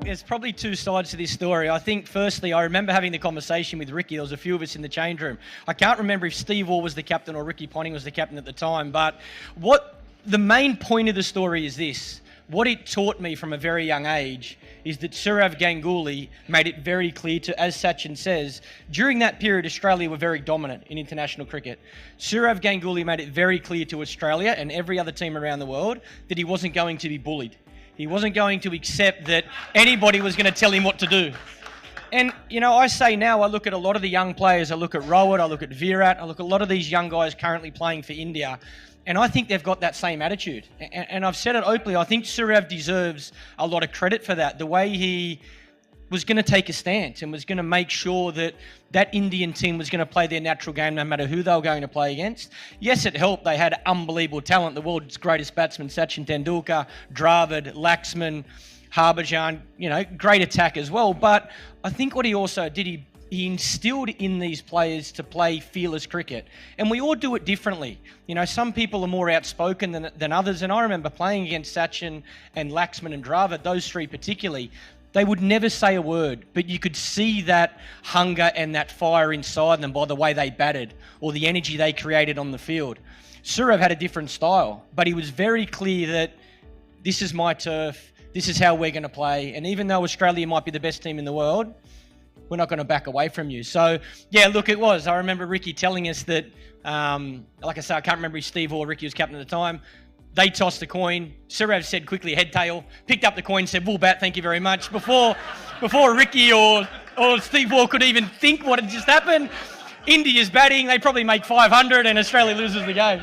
there's probably two sides to this story. I think, firstly, I remember having the conversation with Ricky. There was a few of us in the change room. I can't remember if Steve Waugh was the captain or Ricky Ponting was the captain at the time, but what the main point of the story is this. What it taught me from a very young age is that Sourav Ganguly made it very clear to, as Sachin says, during that period, Australia were very dominant in international cricket. Sourav Ganguly made it very clear to Australia and every other team around the world that he wasn't going to be bullied. He wasn't going to accept that anybody was going to tell him what to do. And, you know, I say now, I look at a lot of the young players, I look at Rohit, I look at Virat, I look at a lot of these young guys currently playing for India, and I think they've got that same attitude. And I've said it openly, I think Sourav deserves a lot of credit for that. The way he was going to take a stance and was going to make sure that that Indian team was going to play their natural game no matter who they were going to play against. Yes, it helped. They had unbelievable talent. The world's greatest batsman, Sachin Tendulkar, Dravid, Laxman, Harbhajan, you know, great attack as well. But I think what he also did, he instilled in these players to play fearless cricket. And we all do it differently. You know, some people are more outspoken than others. And I remember playing against Sachin and Laxman and Dravid, those three particularly. They would never say a word, but you could see that hunger and that fire inside them by the way they batted or the energy they created on the field. Sourav had a different style, but he was very clear that this is my turf, this is how we're going to play. And even though Australia might be the best team in the world, we're not going to back away from you. So, yeah, look, it was. I remember Ricky telling us that, like I say, I can't remember if Steve or Ricky was captain at the time. They tossed the coin. Sourav said quickly, head, tail, picked up the coin, said, "We'll bat, thank you very much." Before Ricky or Steve Waugh could even think what had just happened, India's batting, they probably make 500 and Australia loses the game.